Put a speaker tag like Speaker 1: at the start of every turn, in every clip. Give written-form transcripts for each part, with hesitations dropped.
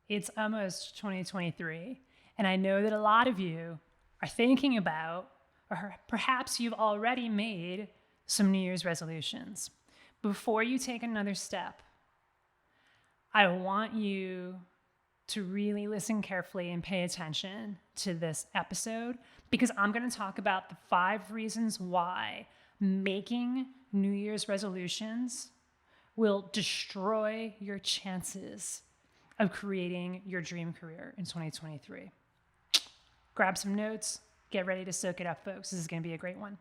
Speaker 1: It's almost 2023, and I know that a lot of you are thinking about, or perhaps you've already made some New Year's resolutions. Before you take another step, I want you to really listen carefully and pay attention to this episode, because I'm going to talk about the 5 reasons why making New Year's resolutions will destroy your chances of creating your dream career in 2023. Grab some notes, get ready to soak it up, folks. This is going to be a great one.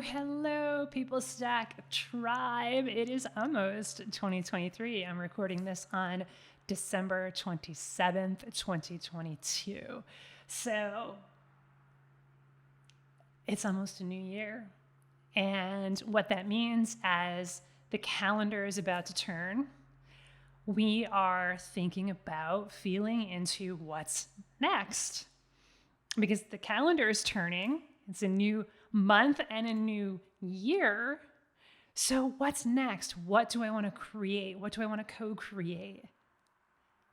Speaker 1: Hello, People Stack Tribe. It is almost 2023. I'm recording this on December 27th, 2022. So it's almost a new year. And what that means, as the calendar is about to turn, we are thinking about feeling into what's next. Because the calendar is turning, it's a new month and a new year. So what's next? What do I want to create? What do I want to co-create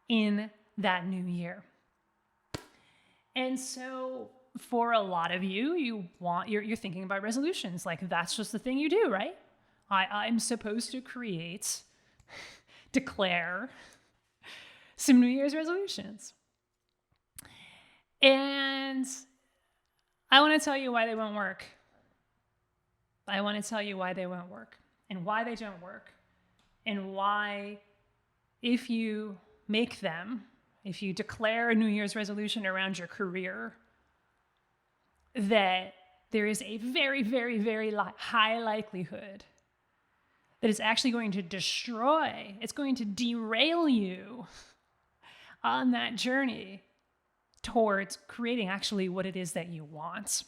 Speaker 1: in that new year? And so for a lot of you, you're thinking about resolutions. Like, that's just the thing you do, right? I'm supposed to declare some New Year's resolutions. And I want to tell you why they won't work. I want to tell you why they won't work, and why they don't work, and why, if you make them, if you declare a New Year's resolution around your career, that there is a very, very, very high likelihood that it's actually going to destroy, it's going to derail you on that journey towards creating actually what it is that you want.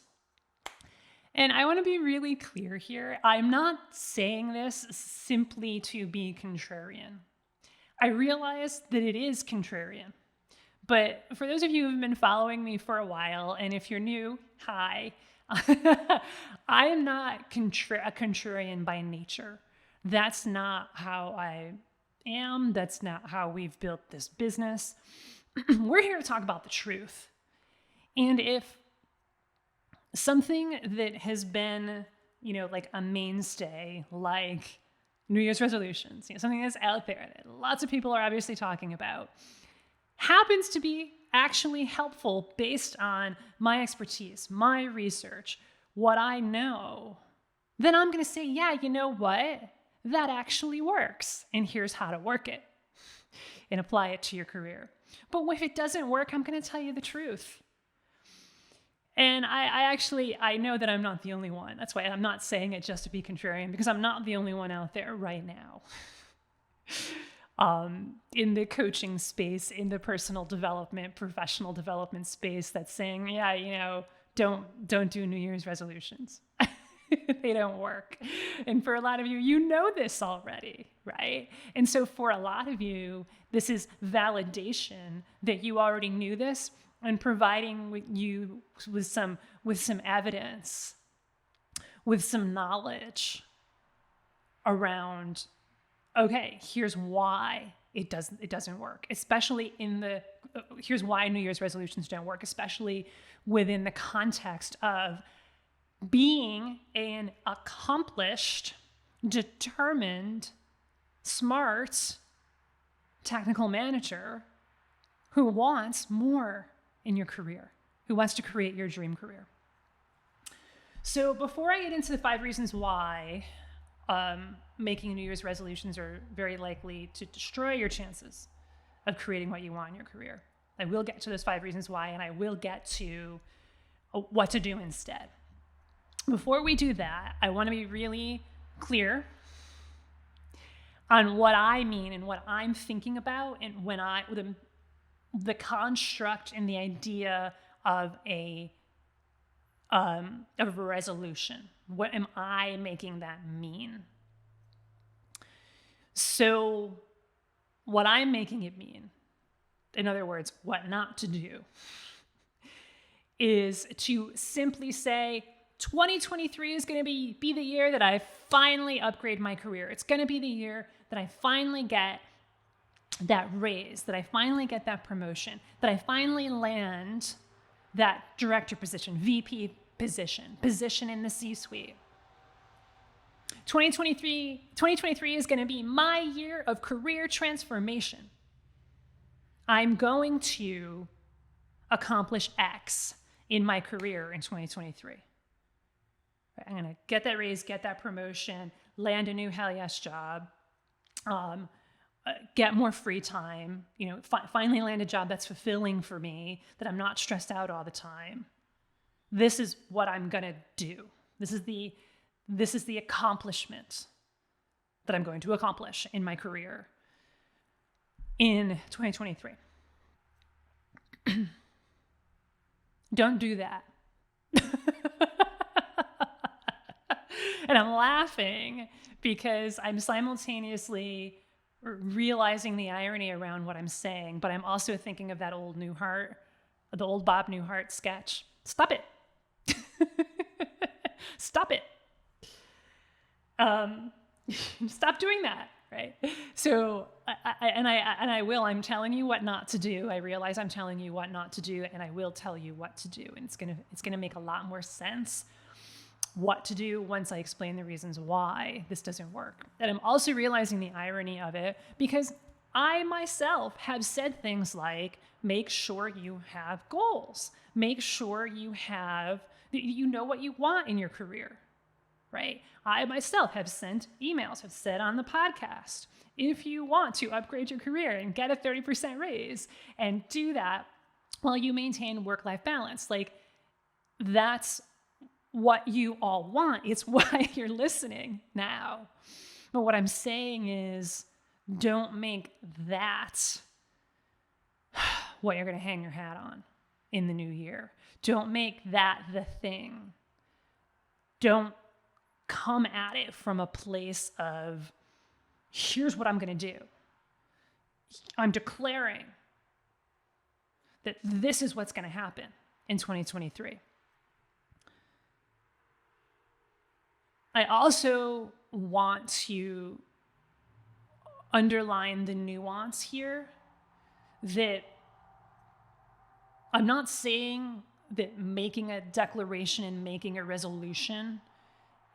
Speaker 1: And I want to be really clear here. I'm not saying this simply to be contrarian. I realize that it is contrarian. But for those of you who've been following me for a while, and if you're new, hi. I am not a contrarian by nature. That's not how I am. That's not how we've built this business. We're here to talk about the truth. And if something that has been, like a mainstay, like New Year's resolutions, something that's out there that lots of people are obviously talking about, happens to be actually helpful based on my expertise, my research, what I know, then I'm going to say, yeah, you know what? That actually works. And here's how to work it and apply it to your career. But if it doesn't work, I'm going to tell you the truth. And I know that I'm not the only one. That's why I'm not saying it just to be contrarian, because I'm not the only one out there right now. In the coaching space, in the personal development, professional development space, that's saying, yeah, don't do New Year's resolutions. They don't work. And for a lot of you, you know this already, right? And so for a lot of you, this is validation that you already knew this, and providing you with some evidence, with some knowledge around, okay, here's why it doesn't work, especially here's why New Year's resolutions don't work, especially within the context of being an accomplished, determined, smart, technical manager who wants more in your career, who wants to create your dream career. So before I get into the 5 reasons why making New Year's resolutions are very likely to destroy your chances of creating what you want in your career, I will get to those 5 reasons why, and I will get to what to do instead. Before we do that, I want to be really clear on what I mean and what I'm thinking about, and when the construct and the idea of a resolution. What am I making that mean? So what I'm making it mean, in other words, what not to do, is to simply say, 2023 is going to be the year that I finally upgrade my career. It's going to be the year that I finally get that raise, that I finally get that promotion, that I finally land that director position, VP position in the C-suite. 2023 is going to be my year of career transformation. I'm going to accomplish X in my career in 2023. I'm going to get that raise, get that promotion, land a new hell yes job, get more free time, finally land a job that's fulfilling for me, that I'm not stressed out all the time. This is what I'm going to do. This is the accomplishment that I'm going to accomplish in my career in 2023. Don't do that. And I'm laughing because I'm simultaneously realizing the irony around what I'm saying, but I'm also thinking of that old Newhart, the old Bob Newhart sketch. Stop it. Stop it. Stop doing that, right? So, I'm telling you what not to do. I realize I'm telling you what not to do, and I will tell you what to do. And it's gonna make a lot more sense what to do once I explain the reasons why this doesn't work. And I'm also realizing the irony of it because I myself have said things like, make sure you have goals. Make sure you know what you want in your career, right? I myself have sent emails, have said on the podcast, if you want to upgrade your career and get a 30% raise and do that while you maintain work-life balance, like that's what you all want. It's why you're listening now. But what I'm saying is, don't make that what you're going to hang your hat on in the new year. Don't make that the thing. Don't come at it from a place of, here's what I'm going to do. I'm declaring that this is what's going to happen in 2023. I also want to underline the nuance here that I'm not saying that making a declaration and making a resolution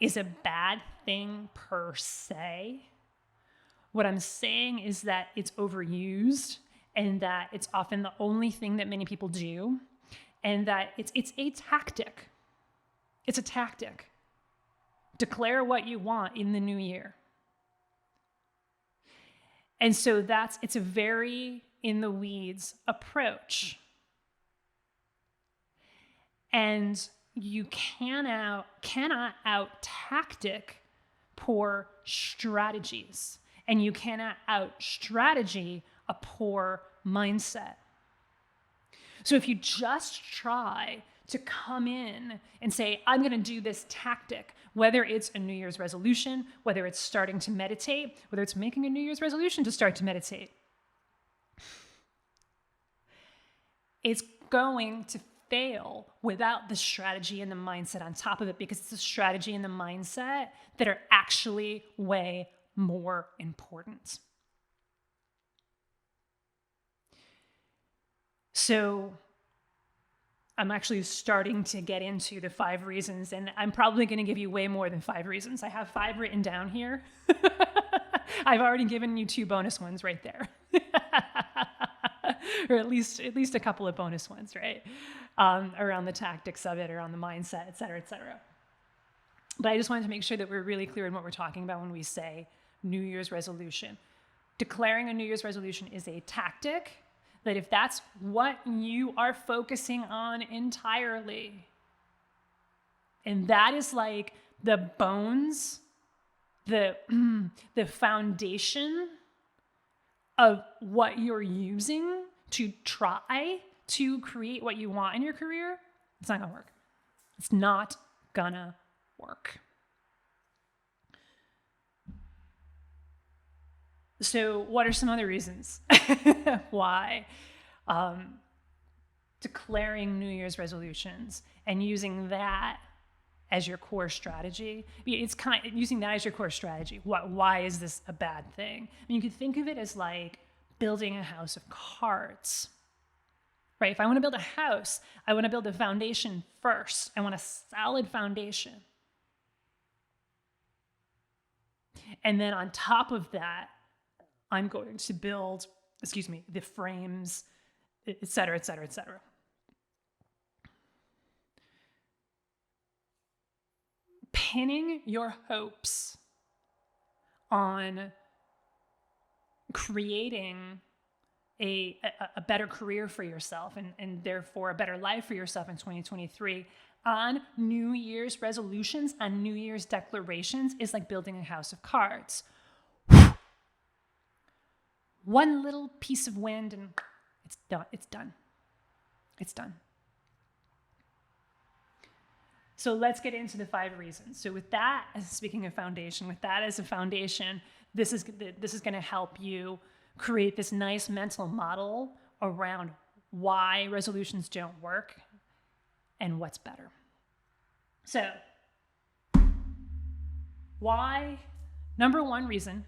Speaker 1: is a bad thing per se. What I'm saying is that it's overused and that it's often the only thing that many people do, and that it's a tactic. It's a tactic. Declare what you want in the new year. And so it's a very in the weeds approach. And you cannot out tactic poor strategies. And you cannot out strategy a poor mindset. So if you just try to come in and say, I'm going to do this tactic, whether it's a New Year's resolution, whether it's starting to meditate, whether it's making a New Year's resolution to start to meditate, it's going to fail without the strategy and the mindset on top of it, because it's the strategy and the mindset that are actually way more important. So I'm actually starting to get into the 5 reasons, and I'm probably going to give you way more than 5 reasons. I have 5 written down here. I've already given you 2 bonus ones right there. Or at least a couple of bonus ones, right? Around the tactics of it, around the mindset, et cetera, et cetera. But I just wanted to make sure that we're really clear in what we're talking about when we say New Year's resolution. Declaring a New Year's resolution is a tactic that if that's what you are focusing on entirely, and that is like the bones, the foundation of what you're using to try to create what you want in your career, it's not gonna work. It's not gonna work. So what are some other reasons why declaring New Year's resolutions and using that as your core strategy? It's kind of using that as your core strategy. Why is this a bad thing? I mean, you could think of it as like building a house of cards, right? If I want to build a house, I want to build a foundation first. I want a solid foundation. And then on top of that, I'm going to build, the frames, et cetera, et cetera, et cetera. Pinning your hopes on creating a better career for yourself and therefore a better life for yourself in 2023 on New Year's resolutions, on New Year's declarations is like building a house of cards. One little piece of wind and it's done. It's done. It's done. So let's get into the 5 reasons. So with that, speaking of foundation, with that as a foundation, this is going to help you create this nice mental model around why resolutions don't work and what's better. So why? Number one reason,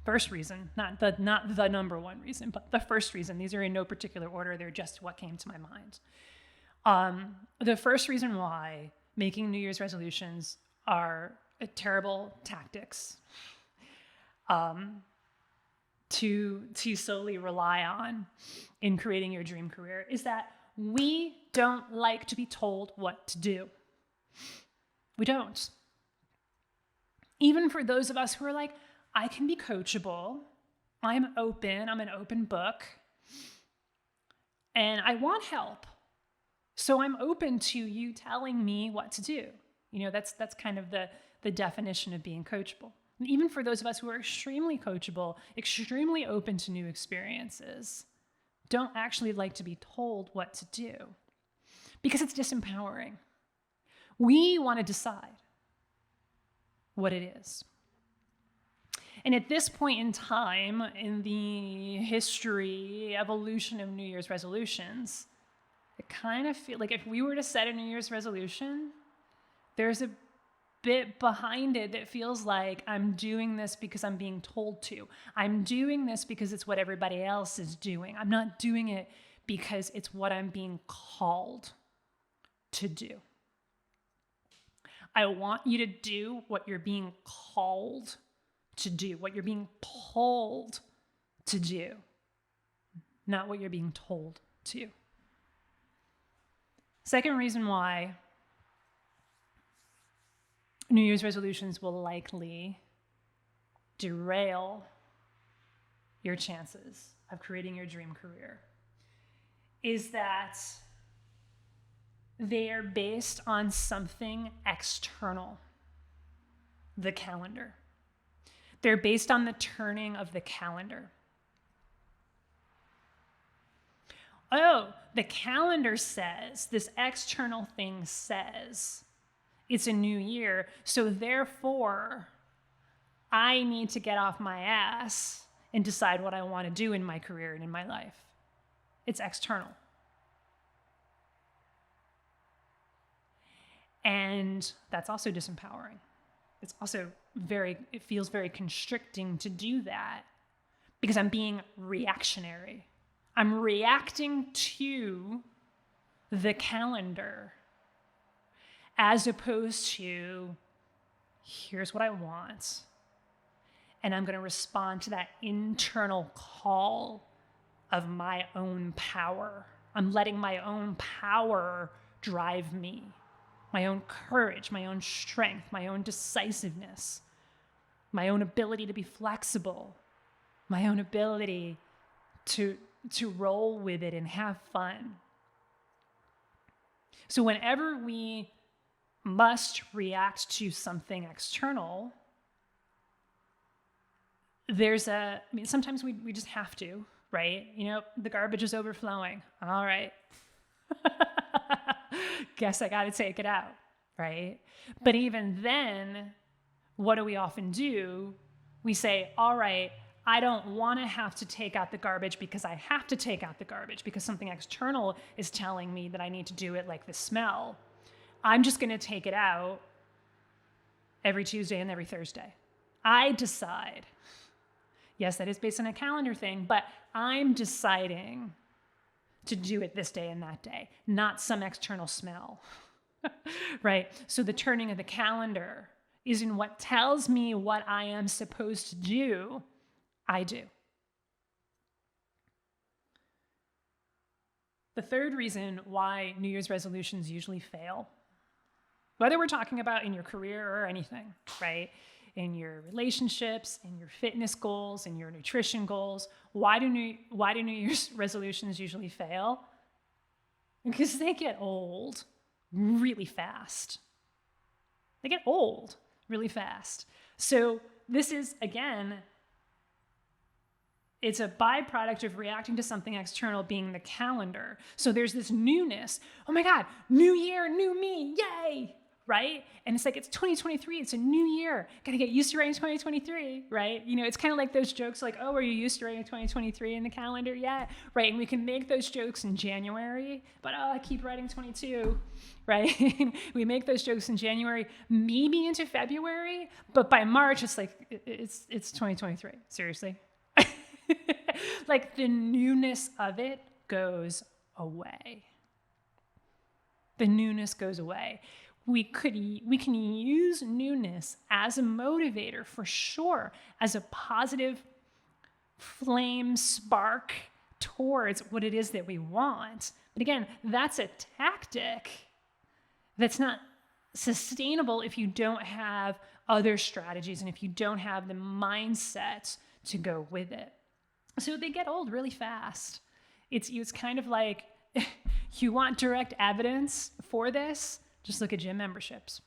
Speaker 1: first reason, not the number one reason, but the first reason. These are in no particular order. They're just what came to my mind. The first reason why making New Year's resolutions are terrible tactics to solely rely on in creating your dream career is that we don't like to be told what to do. We don't. Even for those of us who are like, I can be coachable, I'm open, I'm an open book, and I want help. So I'm open to you telling me what to do. That's kind of the definition of being coachable. And even for those of us who are extremely coachable, extremely open to new experiences, don't actually like to be told what to do because it's disempowering. We want to decide what it is. And at this point in time in the history, evolution of New Year's resolutions, I kind of feel like if we were to set a New Year's resolution, there's a bit behind it that feels like I'm doing this because I'm being told to. I'm doing this because it's what everybody else is doing. I'm not doing it because it's what I'm being called to do. I want you to do what you're being called to do, what you're being pulled to do, not what you're being told to. Second reason why New Year's resolutions will likely derail your chances of creating your dream career is that they are based on something external, the calendar. They're based on the turning of the calendar. Oh, the calendar says, this external thing says, it's a new year, so therefore, I need to get off my ass and decide what I want to do in my career and in my life. It's external. And that's also disempowering. It feels very constricting to do that because I'm being reactionary. I'm reacting to the calendar as opposed to, here's what I want. And I'm going to respond to that internal call of my own power. I'm letting my own power drive me, my own courage, my own strength, my own decisiveness, my own ability to be flexible, my own ability to roll with it and have fun. So whenever we must react to something external, sometimes we just have to, right? The garbage is overflowing. All right. Guess I got to take it out, right? But even then, what do we often do? We say, all right, I don't want to have to take out the garbage because I have to take out the garbage because something external is telling me that I need to do it, like the smell. I'm just going to take it out every Tuesday and every Thursday. I decide. Yes, that is based on a calendar thing, but I'm deciding to do it this day and that day, not some external smell, right? So the turning of the calendar isn't what tells me what I am supposed to do. I do. The third reason why New Year's resolutions usually fail, whether we're talking about in your career or anything, right? In your relationships, in your fitness goals, in your nutrition goals, why do New Year's resolutions usually fail? Because they get old really fast. They get old really fast. So this is, again, it's a byproduct of reacting to something external, being the calendar. So there's this newness. Oh my God, new year, new me, yay, right? And it's like, it's 2023, it's a new year. Gotta get used to writing 2023, right? You know, it's kind of like those jokes like, oh, are you used to writing 2023 in the calendar yet? Right, and we can make those jokes in January, but oh, I keep writing 22, right? We make those jokes in January, maybe into February, but by March, it's like, it's 2023, seriously. Like the newness of it goes away. The newness goes away. We can use newness as a motivator for sure, as a positive flame spark towards what it is that we want. But again, that's a tactic that's not sustainable if you don't have other strategies and if you don't have the mindset to go with it. So they get old really fast. It's kind of like, you want direct evidence for this? Just look at gym memberships.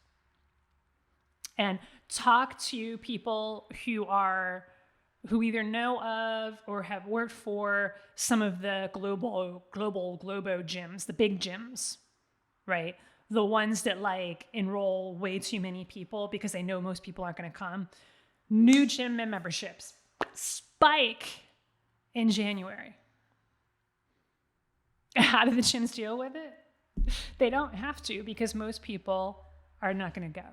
Speaker 1: And talk to people who either know of or have worked for some of the globo gyms, the big gyms, right? The ones that like enroll way too many people because they know most people aren't going to come. New gym memberships spike in January. How do the gyms deal with it? They don't have to because most people are not going to go.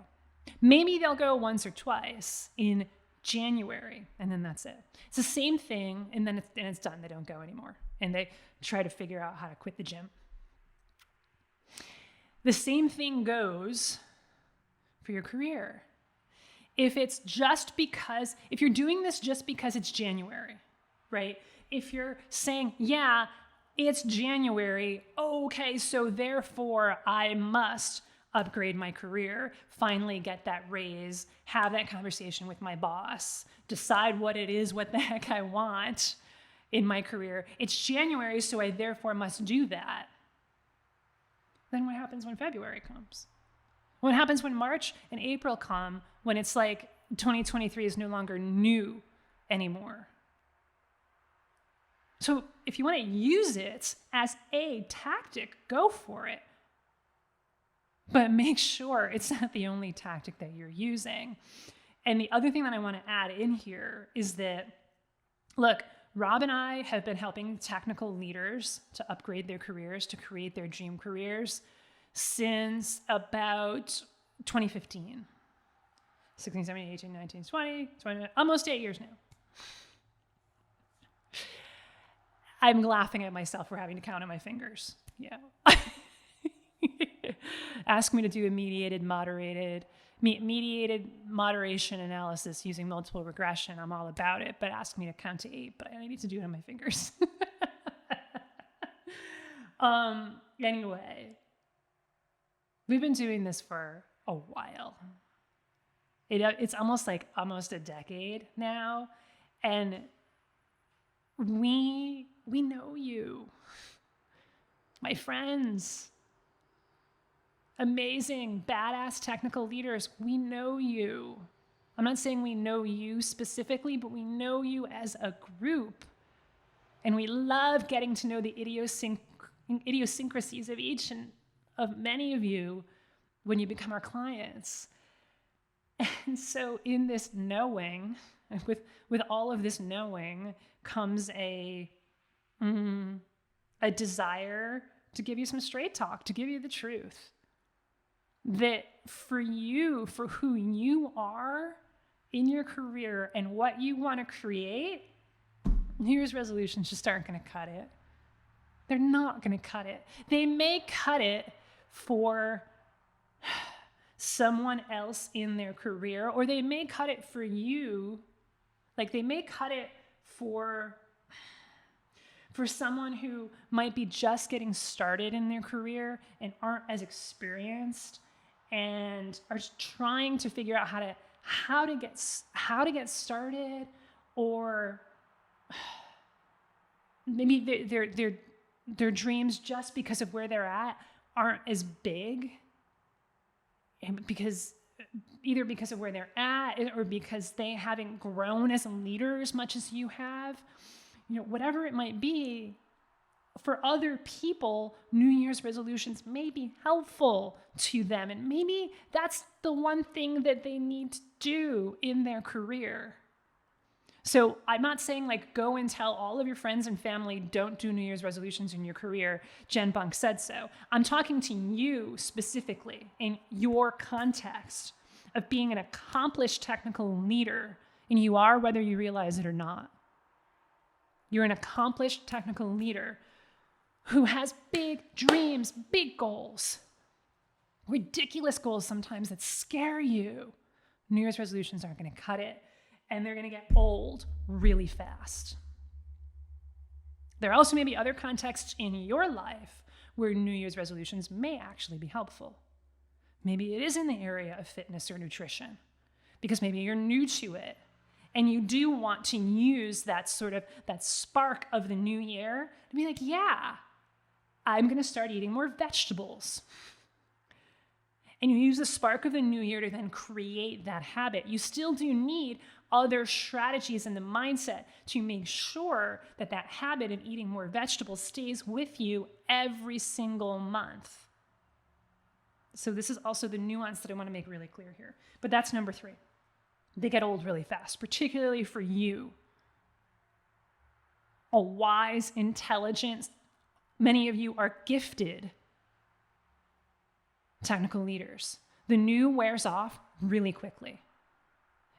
Speaker 1: Maybe they'll go once or twice in January, and then that's it. It's the same thing, and then it's done. They don't go anymore, and they try to figure out how to quit the gym. The same thing goes for your career. If you're doing this just because it's January, right? If you're saying, yeah, it's January, okay, so therefore I must upgrade my career, finally get that raise, have that conversation with my boss, decide what it is, what the heck I want in my career. It's January, so I therefore must do that. Then what happens when February comes? What happens when March and April come, when it's like 2023 is no longer new anymore? So if you want to use it as a tactic, go for it. But make sure it's not the only tactic that you're using. And the other thing that I want to add in here is that, look, Rob and I have been helping technical leaders to upgrade their careers, to create their dream careers since about 2015. 16, 17, 18, 19, 20, almost 8 years now. I'm laughing at myself for having to count on my fingers. Yeah. Ask me to do a mediated moderation analysis using multiple regression. I'm all about it, but ask me to count to 8, but I need to do it on my fingers. Anyway, we've been doing this for a while. It's almost a decade now. And we know you, my friends, amazing, badass technical leaders. We know you. I'm not saying we know you specifically, but we know you as a group. And we love getting to know the idiosyncrasies of each and of many of you when you become our clients. And so in this knowing, And with all of this knowing comes a desire to give you some straight talk, to give you the truth. That for you, for who you are in your career and what you want to create, New Year's resolutions just aren't going to cut it. They're not going to cut it. They may cut it for someone else in their career, or they may cut it for you. Like they may cut it for someone who might be just getting started in their career and aren't as experienced and are trying to figure out how to get started, or maybe their dreams, just because of where they're at, aren't as big, and either because of where they're at or because they haven't grown as a leader as much as you have. Whatever it might be, for other people, New Year's resolutions may be helpful to them. And maybe that's the one thing that they need to do in their career. So I'm not saying go and tell all of your friends and family, don't do New Year's resolutions in your career. Jen Bunk said so. I'm talking to you specifically in your context of being an accomplished technical leader. And you are, whether you realize it or not. You're an accomplished technical leader who has big dreams, big goals, ridiculous goals sometimes that scare you. New Year's resolutions aren't going to cut it, and they're going to get old really fast. There also may be other contexts in your life where New Year's resolutions may actually be helpful. Maybe it is in the area of fitness or nutrition, because maybe you're new to it. And you do want to use that spark of the new year to be like, yeah, I'm going to start eating more vegetables. And you use the spark of the new year to then create that habit. You still do need other strategies in the mindset to make sure that habit of eating more vegetables stays with you every single month. So this is also the nuance that I want to make really clear here. But that's number 3. They get old really fast, particularly for you. A wise, intelligent, many of you are gifted technical leaders. The new wears off really quickly.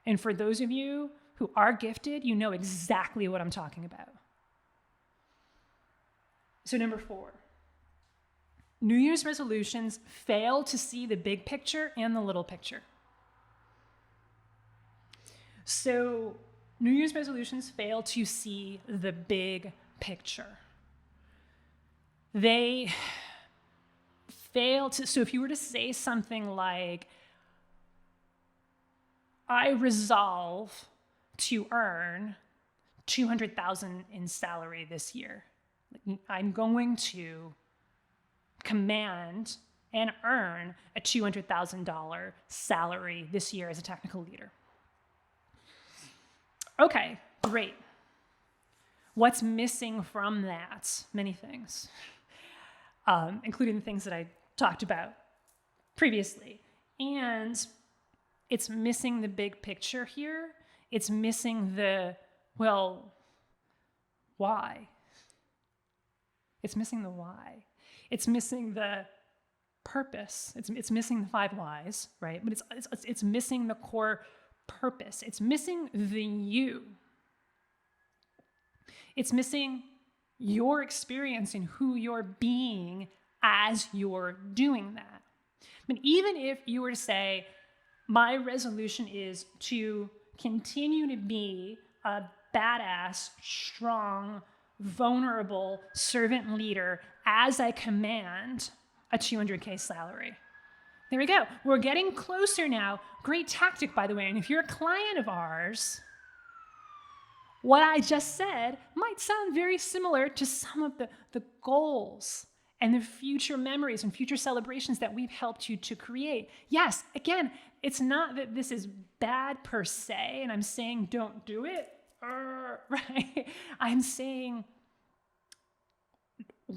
Speaker 1: And for those of you who are gifted, you know exactly what I'm talking about. So number 4, New Year's resolutions fail to see the big picture and the little picture. So New Year's resolutions fail to see the big picture. They fail to, so if you were to say something like, I resolve to earn $200,000 in salary this year. I'm going to command and earn a $200,000 salary this year as a technical leader. Okay, great. What's missing from that? Many things, including the things that I talked about previously. And it's missing the big picture here. It's missing why? It's missing the why. It's missing the purpose. It's missing the 5 whys, right? But it's missing the core purpose. It's missing the you. It's missing your experience in who you're being as you're doing that. But even if you were to say, my resolution is to continue to be a badass, strong, vulnerable servant leader as I command a $200K salary. There we go. We're getting closer now. Great tactic, by the way. And if you're a client of ours, what I just said might sound very similar to some of the goals and the future memories and future celebrations that we've helped you to create. Yes, again, it's not that this is bad per se, and I'm saying don't do it, right? I'm saying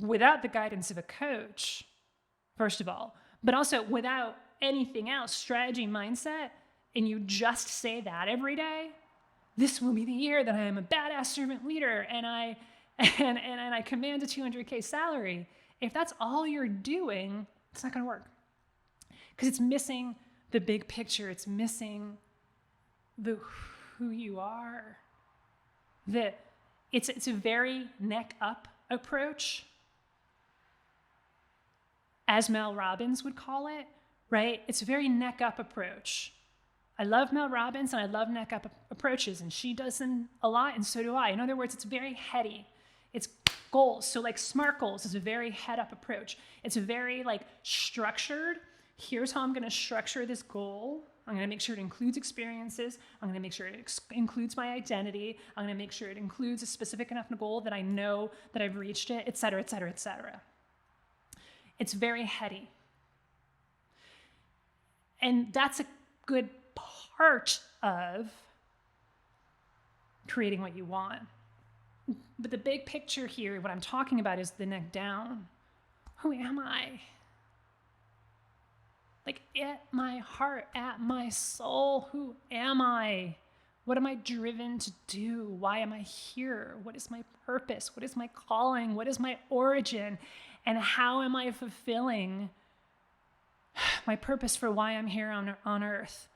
Speaker 1: without the guidance of a coach, first of all, but also without anything else, strategy, mindset, and you just say that every day, this will be the year that I am a badass servant leader and I command a 200K salary. If that's all you're doing, it's not going to work. Because it's missing the big picture. It's missing who you are. It's a very neck up approach, as Mel Robbins would call it, right? It's a very neck up approach. I love Mel Robbins and I love neck up approaches, and she does them a lot, and so do I. In other words, it's very heady. It's goals. So like SMART goals is a very head up approach. It's a very like structured. Here's how I'm going to structure this goal. I'm going to make sure it includes experiences. I'm going to make sure it includes my identity. I'm going to make sure it includes a specific enough goal that I know that I've reached it, et cetera, et cetera, et cetera. It's very heady. And that's a good part of creating what you want. But the big picture here, what I'm talking about, is the neck down. Who am I? Like, at my heart, at my soul, who am I? What am I driven to do? Why am I here? What is my purpose? What is my calling? What is my origin? And how am I fulfilling my purpose for why I'm here on earth?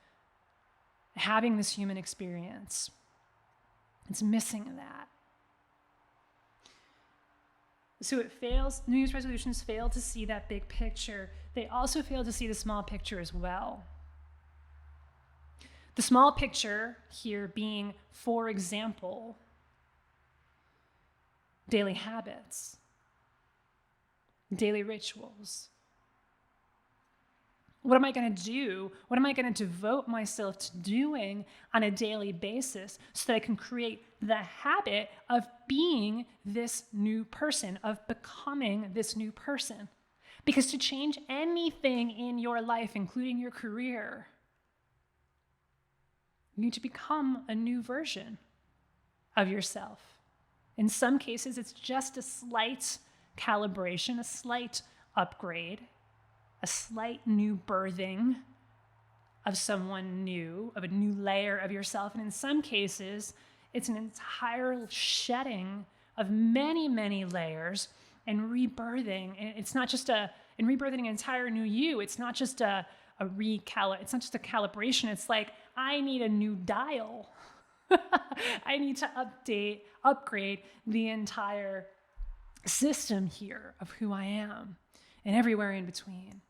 Speaker 1: Having this human experience. It's missing that. So it fails, New Year's resolutions fail to see that big picture. They also fail to see the small picture as well. The small picture here being, for example, daily habits, daily rituals. What am I going to do? What am I going to devote myself to doing on a daily basis so that I can create the habit of being this new person, of becoming this new person? Because to change anything in your life, including your career, you need to become a new version of yourself. In some cases, it's just a slight calibration, a slight upgrade, a slight new birthing of someone new, of a new layer of yourself. And in some cases, it's an entire shedding of many, many layers and rebirthing. And it's not just in rebirthing an entire new you. It's not just it's not just a calibration. It's like, I need a new dial. I need to upgrade the entire system here of who I am and everywhere in between.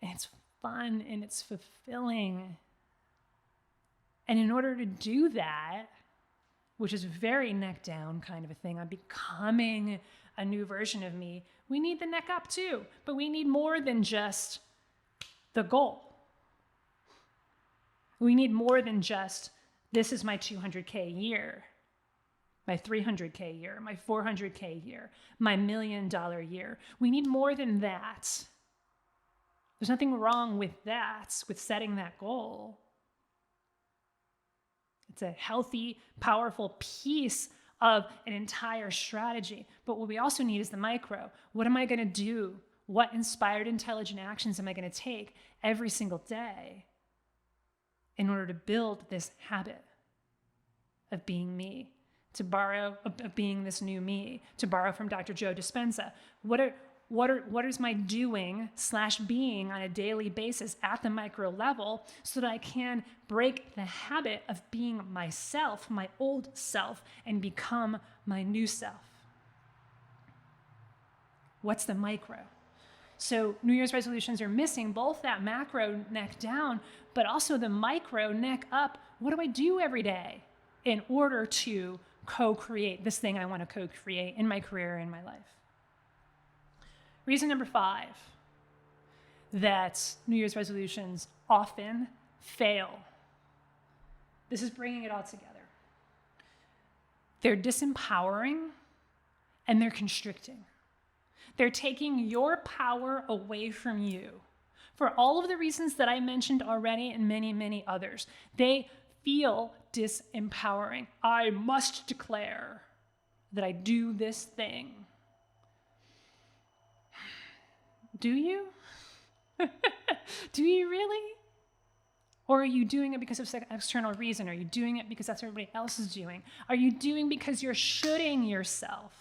Speaker 1: And it's fun and it's fulfilling. And in order to do that, which is very neck down kind of a thing, I'm becoming a new version of me, we need the neck up too. But we need more than just the goal. We need more than just, this is my 200K year, my 300K year, my 400K year, my $1 million year. We need more than that. There's nothing wrong with that, with setting that goal. It's a healthy, powerful piece of an entire strategy. But what we also need is the micro. What am I going to do? What inspired, intelligent actions am I going to take every single day in order to build this habit of being me, of being this new me, to borrow from Dr. Joe Dispenza? What is my doing / being on a daily basis at the micro level so that I can break the habit of being myself, my old self, and become my new self? What's the micro? So New Year's resolutions are missing both that macro neck down, but also the micro neck up. What do I do every day in order to co-create this thing I want to co-create in my career, in my life? Reason number 5 that New Year's resolutions often fail. This is bringing it all together. They're disempowering and they're constricting. They're taking your power away from you for all of the reasons that I mentioned already and many, many others. They feel disempowering. I must declare that I do this thing. Do you? Do you really? Or are you doing it because of some external reason? Are you doing it because that's what everybody else is doing? Are you doing because you're shoulding yourself?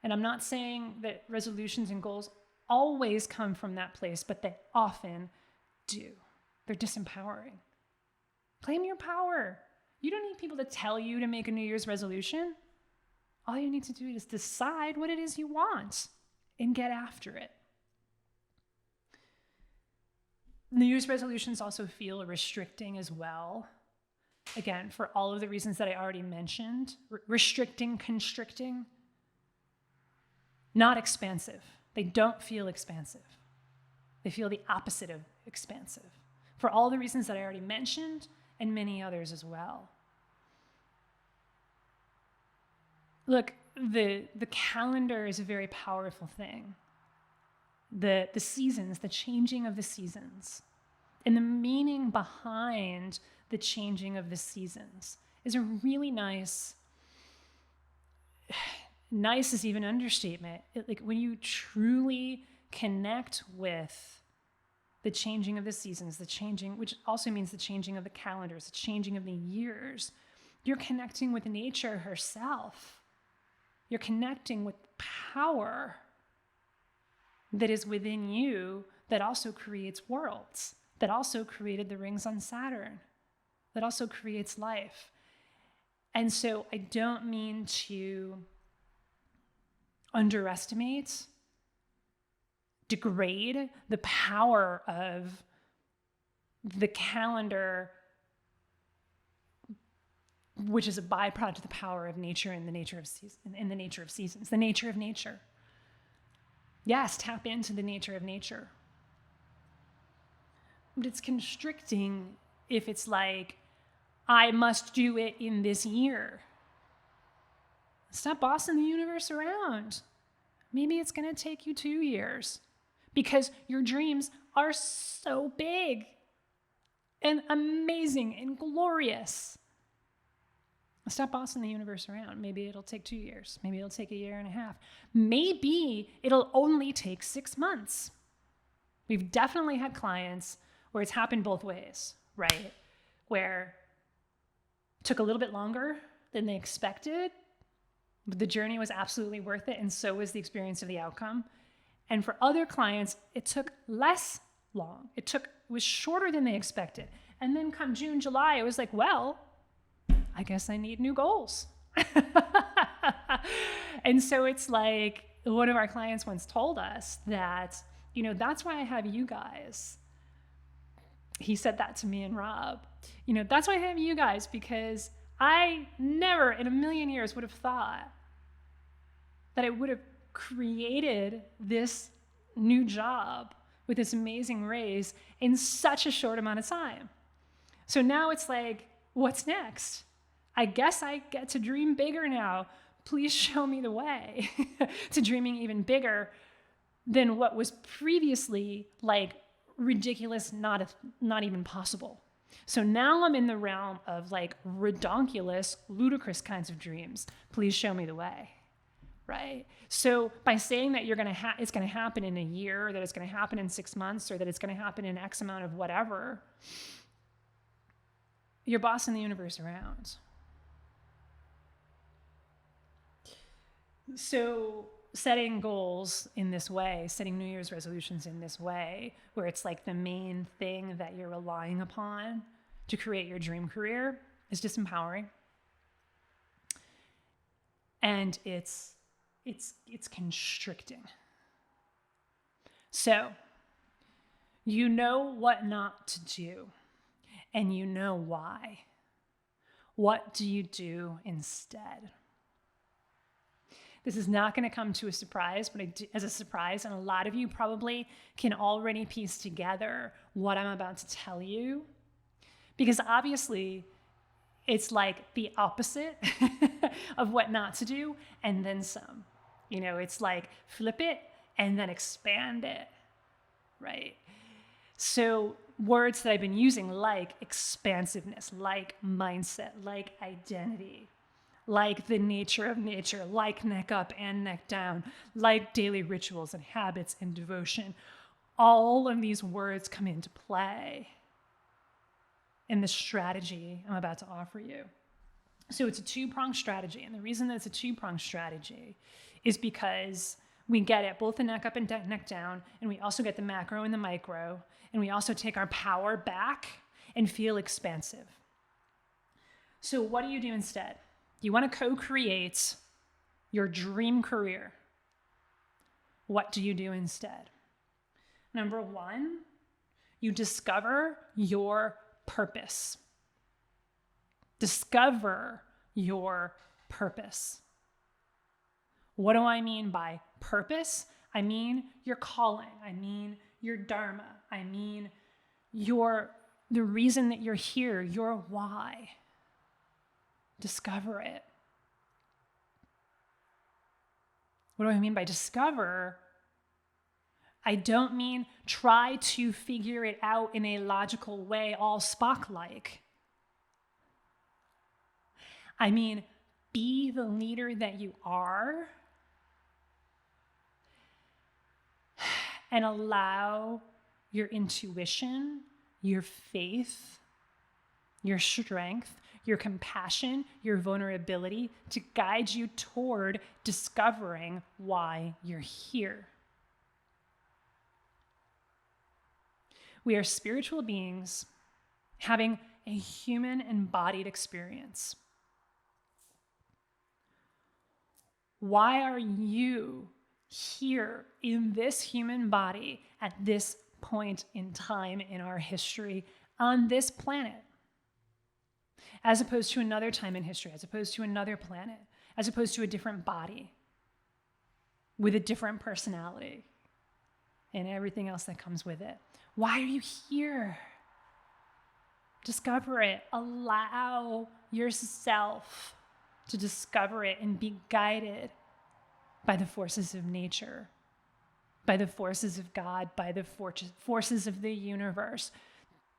Speaker 1: And I'm not saying that resolutions and goals always come from that place, but they often do. They're disempowering. Claim your power. You don't need people to tell you to make a New Year's resolution. All you need to do is decide what it is you want and get after it. New Year's resolutions also feel restricting as well. Again, for all of the reasons that I already mentioned, restricting, constricting. Not expansive. They don't feel expansive. They feel the opposite of expansive. For all the reasons that I already mentioned, and many others as well. Look, the calendar is a very powerful thing. The seasons, the changing of the seasons, and the meaning behind the changing of the seasons is a really nice is even an understatement. Like when you truly connect with the changing of the seasons, the changing, which also means the changing of the calendars, the changing of the years, you're connecting with nature herself. You're connecting with power that is within you that also creates worlds, that also created the rings on Saturn, that also creates life. And so I don't mean to underestimate, degrade the power of the calendar, which is a byproduct of the power of nature and the nature of seasons, the nature of nature. Yes, tap into the nature of nature. But it's constricting if it's like, I must do it in this year. Stop bossing the universe around. Maybe it's going to take you 2 years because your dreams are so big and amazing and glorious. Stop bossing the universe around. Maybe it'll take 2 years. Maybe it'll take 1.5 years. Maybe it'll only take 6 months. We've definitely had clients where it's happened both ways, right? Where it took a little bit longer than they expected, but the journey was absolutely worth it, and so was the experience of the outcome. And for other clients, it took less long. It was shorter than they expected. And then come June, July, it was like, well, I guess I need new goals. And so it's like one of our clients once told us that, that's why I have you guys. He said that to me and Rob. That's why I have you guys, because I never in a million years would have thought that I would have created this new job with this amazing raise in such a short amount of time. So now it's like, what's next? I guess I get to dream bigger now. Please show me the way to dreaming even bigger than what was previously like ridiculous, not even possible. So now I'm in the realm of like redonkulous, ludicrous kinds of dreams. Please show me the way, right? So by saying that it's going to happen in a year, that it's going to happen in 6 months, or that it's going to happen in X amount of whatever, you're bossing the universe around. So setting goals in this way, setting New Year's resolutions in this way, where it's like the main thing that you're relying upon to create your dream career, is disempowering. And it's constricting. So you know what not to do, and you know why. What do you do instead? This is not going to come to a surprise, but as a surprise, and a lot of you probably can already piece together what I'm about to tell you, because obviously it's like the opposite of what not to do, and then some. It's like flip it and then expand it, right? So words that I've been using, like expansiveness, like mindset, like identity, like the nature of nature, like neck up and neck down, like daily rituals and habits and devotion. All of these words come into play in the strategy I'm about to offer you. So it's a two-pronged strategy. And the reason that it's a two-pronged strategy is because we get it, both the neck up and neck down, and we also get the macro and the micro, and we also take our power back and feel expansive. So what do you do instead? You want to co-create your dream career. What do you do instead? Number one, you discover your purpose. Discover your purpose. What do I mean by purpose? I mean your calling. I mean your dharma. I mean the reason that you're here, your why. Discover it. What do I mean by discover? I don't mean try to figure it out in a logical way, all Spock-like. I mean, be the leader that you are and allow your intuition, your faith, your strength, your compassion, your vulnerability to guide you toward discovering why you're here. We are spiritual beings having a human embodied experience. Why are you here in this human body at this point in time in our history on this planet? As opposed to another time in history, as opposed to another planet, as opposed to a different body with a different personality and everything else that comes with it. Why are you here? Discover it. Allow yourself to discover it and be guided by the forces of nature, by the forces of God, by the forces of the universe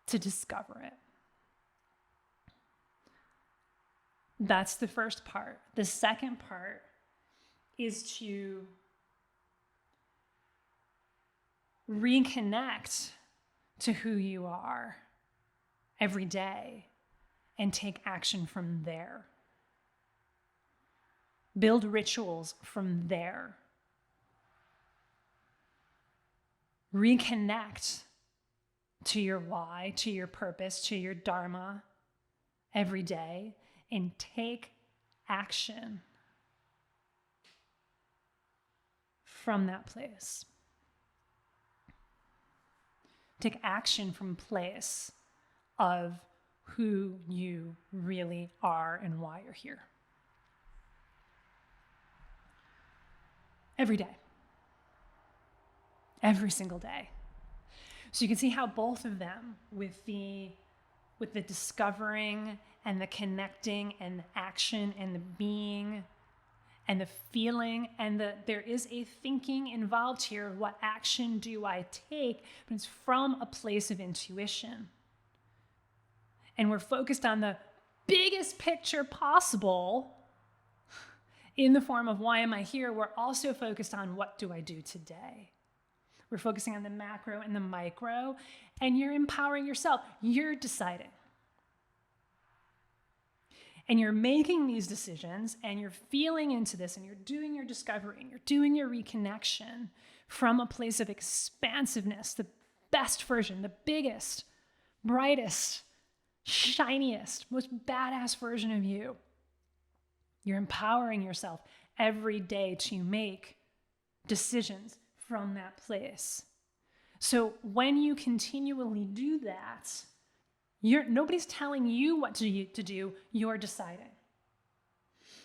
Speaker 1: to discover it. That's the first part. The second part is to reconnect to who you are every day and take action from there. Build rituals from there. Reconnect to your why, to your purpose, to your dharma every day and take action from that place. Take action from a place of who you really are and why you're here. Every day. Every single day. So you can see how both of them, with the discovering and the connecting and the action and the being and the feeling and there is a thinking involved here. What action do I take? But it's from a place of intuition. And we're focused on the biggest picture possible in the form of why am I here? We're also focused on what do I do today? We're focusing on the macro and the micro, and you're empowering yourself. You're deciding. And you're making these decisions, and you're feeling into this, and you're doing your discovering, you're doing your reconnection from a place of expansiveness, the best version, the biggest, brightest, shiniest, most badass version of you. You're empowering yourself every day to make decisions from that place. So when you continually do that, nobody's telling you what to do, you're deciding.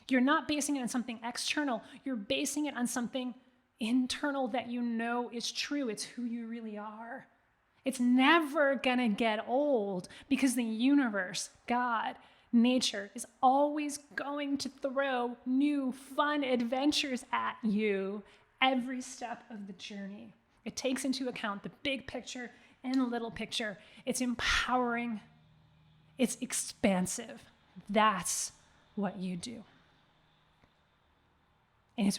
Speaker 1: You're not basing it on something external, you're basing it on something internal that you know is true. It's who you really are. It's never gonna get old because the universe, God, nature is always going to throw new fun adventures at you every step of the journey. It takes into account the big picture and the little picture. It's empowering. It's expansive. That's what you do. And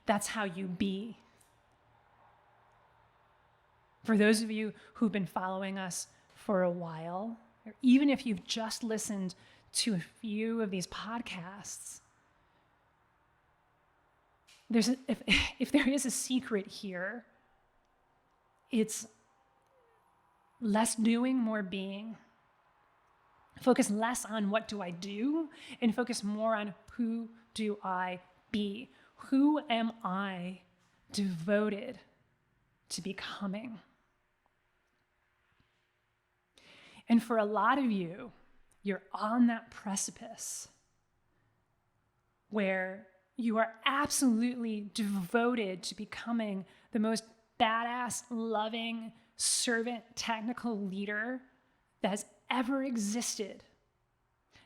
Speaker 1: that's how you be. For those of you who've been following us for a while, or even if you've just listened to a few of these podcasts, if there is a secret here, it's less doing, more being. Focus less on what do I do and focus more on who do I be? Who am I devoted to becoming? And for a lot of you, you're on that precipice where you are absolutely devoted to becoming the most badass, loving, servant, technical leader that has ever existed.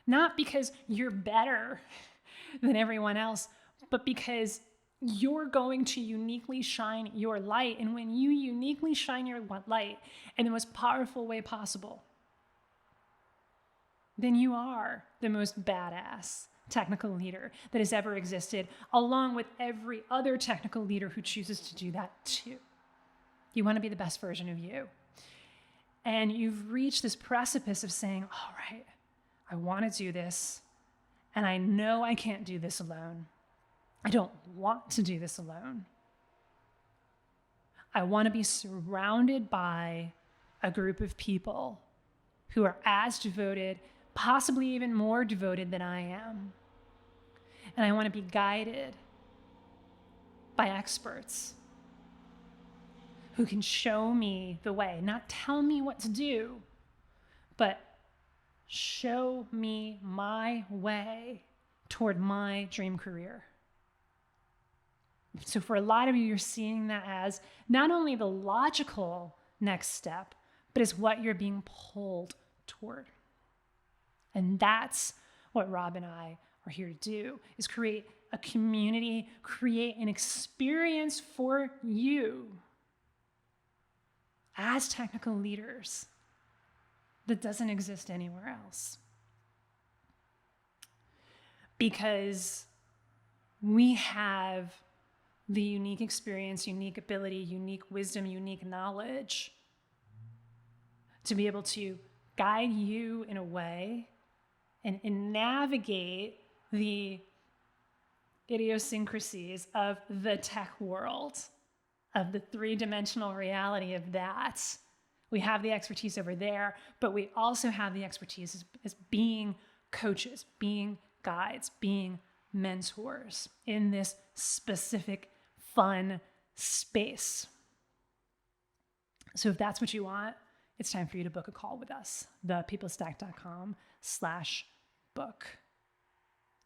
Speaker 1: Not because you're better than everyone else, but because you're going to uniquely shine your light. And when you uniquely shine your light in the most powerful way possible, then you are the most badass technical leader that has ever existed, along with every other technical leader who chooses to do that too. You want to be the best version of you. And you've reached this precipice of saying, all right, I want to do this, and I know I can't do this alone. I don't want to do this alone. I want to be surrounded by a group of people who are as devoted, possibly even more devoted than I am. And I want to be guided by experts who can show me the way, not tell me what to do, but show me my way toward my dream career. So for a lot of you, you're seeing that as not only the logical next step, but as what you're being pulled toward. And that's what Rob and I are here to do, is create a community, create an experience for you as technical leaders that doesn't exist anywhere else. Because we have the unique experience, unique ability, unique wisdom, unique knowledge to be able to guide you in a way and navigate the idiosyncrasies of the tech world, of the three-dimensional reality of that. We have the expertise over there, but we also have the expertise as being coaches, being guides, being mentors in this specific fun space. So if that's what you want, it's time for you to book a call with us. thepeoplestack.com/book.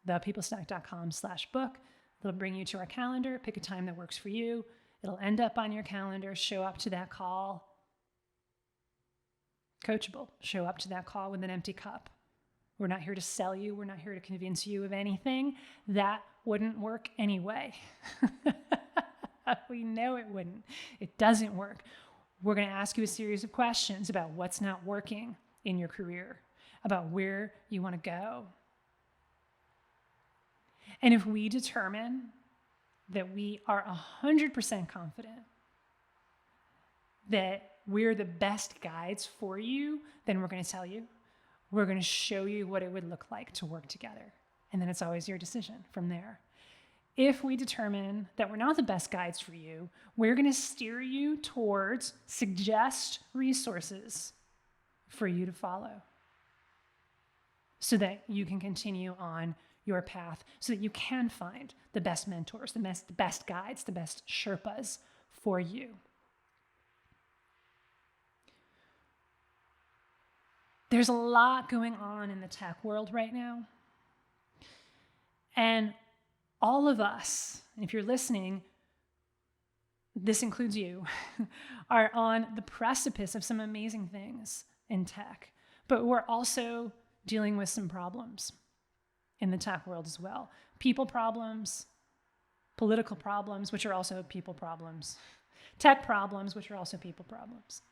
Speaker 1: thepeoplestack.com/book. It'll bring you to our calendar. Pick a time that works for you. It'll end up on your calendar. Show up to that call. Coachable. Show up to that call with an empty cup. We're not here to sell you. We're not here to convince you of anything. That wouldn't work anyway. We know it wouldn't. It doesn't work. We're going to ask you a series of questions about what's not working in your career, about where you want to go. And if we determine that we are 100% confident that we're the best guides for you, then we're going to tell you. We're going to show you what it would look like to work together. And then it's always your decision from there. If we determine that we're not the best guides for you, we're going to steer you towards, suggest resources for you to follow so that you can continue on your path, so that you can find the best mentors, the best guides, the best Sherpas for you. There's a lot going on in the tech world right now. And all of us, and if you're listening, this includes you, are on the precipice of some amazing things in tech. But we're also dealing with some problems in the tech world as well. People problems, political problems, which are also people problems, tech problems, which are also people problems.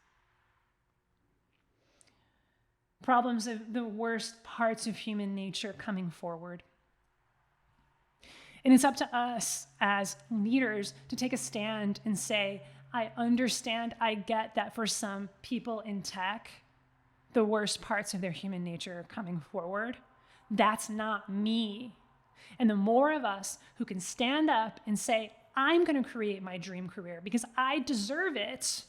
Speaker 1: Problems of the worst parts of human nature coming forward. And it's up to us as leaders to take a stand and say, I understand, I get that for some people in tech, the worst parts of their human nature are coming forward. That's not me. And the more of us who can stand up and say, I'm going to create my dream career because I deserve it,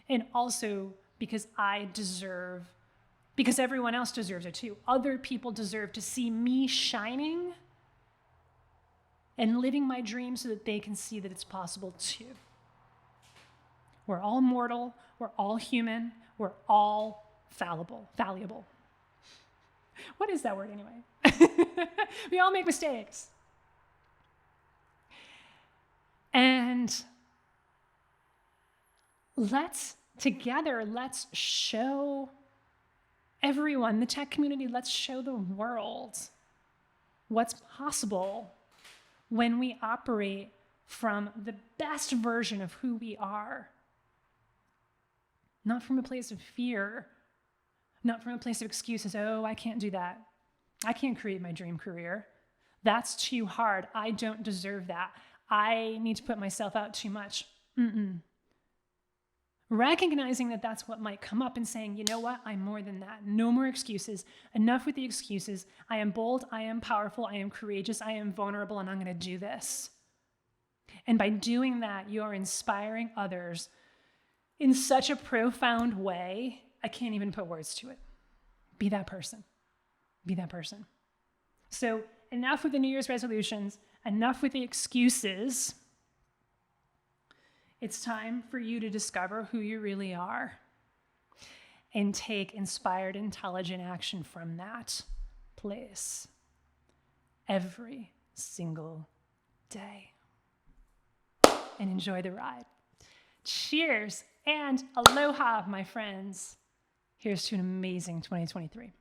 Speaker 1: and also because because everyone else deserves it too. Other people deserve to see me shining and living my dream so that they can see that it's possible too. We're all mortal, we're all human, we're all fallible. What is that word anyway? We all make mistakes. And let's show everyone, the tech community, let's show the world what's possible when we operate from the best version of who we are. Not from a place of fear, not from a place of excuses. Oh, I can't do that. I can't create my dream career. That's too hard. I don't deserve that. I need to put myself out too much. Recognizing that that's what might come up and saying, you know what? I'm more than that. No more excuses. Enough with the excuses. I am bold. I am powerful. I am courageous. I am vulnerable, and I'm going to do this. And by doing that, you are inspiring others in such a profound way, I can't even put words to it. Be that person. Be that person. So enough with the New Year's resolutions, enough with the excuses. It's time for you to discover who you really are and take inspired, intelligent action from that place every single day. And enjoy the ride. Cheers and aloha, my friends. Here's to an amazing 2023.